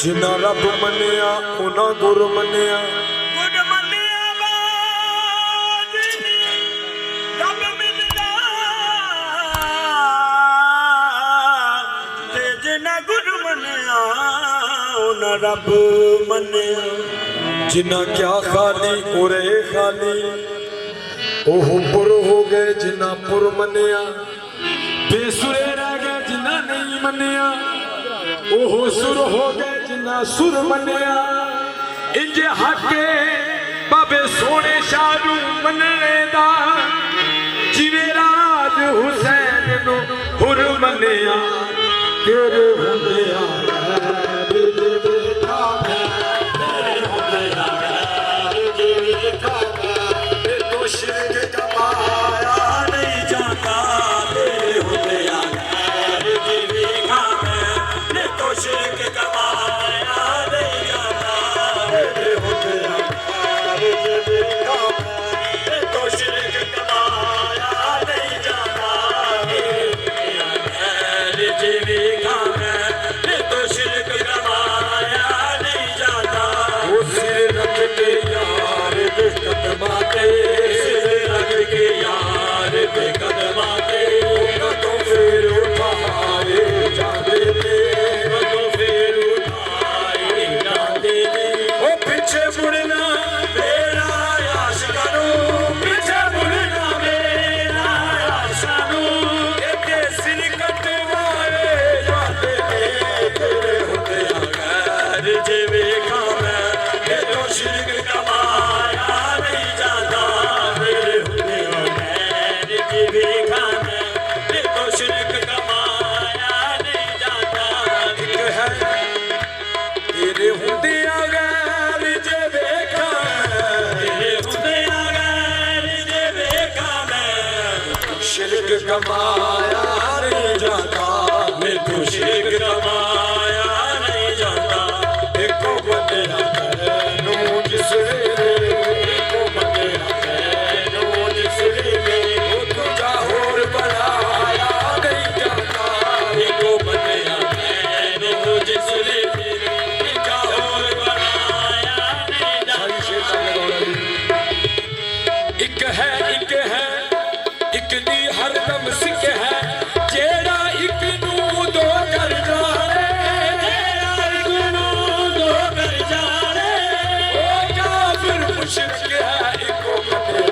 जिन्ना रब मन्निया उन्ना गुर मन्निया रब मिलदा ते जिन्ना गुर मन्निया उन्ना रब मन्निया जिन्ना क्या खाली उरे खाली ओह पुर हो गए जिन्ना पुर मन्निया बेसुरे रह गए जिन्ना नहीं मन्निया ओह सुर हो गए जिन्ना सुर मन्निया इंज हके बाबे सोने शारू मनने दा जिवे राज हुसैन नु हुर मन्निया तेरे हुंदिया कमाया नहीं जाता मैं तो शिरक कमाया नहीं जाता एको बंदे नू जिसरे एको बंदे नू जिसरे वो तुझा होर बनाया नहीं जाता एको बंदे नू जिसरे तुझा होर बनाया नहीं जाता एक है एक दी हरदम सिख है जेड़ा एक नू दो कर जाने जेड़ा एक नू दो कर जाने ओ काफिर मुशरिक है एको बंदे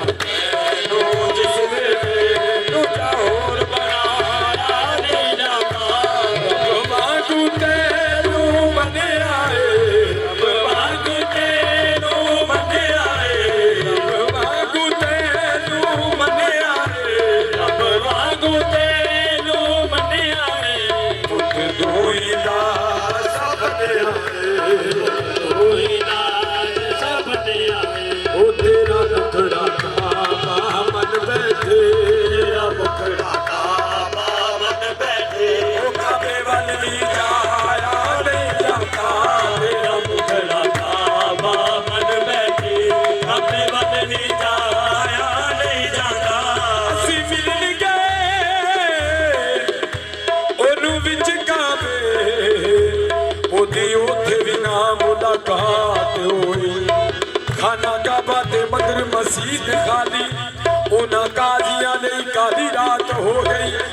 नू जिसने तुझा होर बनाया नहीं जाता रब वांगू तेनू मने आए रब वांगू तेनू मने आए रब वांगू तेनू मने आए वांगू तेनू मन्निया पुत दोईदा सब दे दोईदा सब दे ओ तेरा मुखड़ा काबा मन बैठे तेरा मुखड़ा काबा मन बैठे ओ काबे वाल नहीं जाया नहीं जाता तेरा मुखड़ा काबा मन बैठे काबे वाल नहीं जाया नहीं जाता असी मिलन खाना काबा ते मगर मस्जिद खाली उन्हां काजियां लई काली रात हो गई।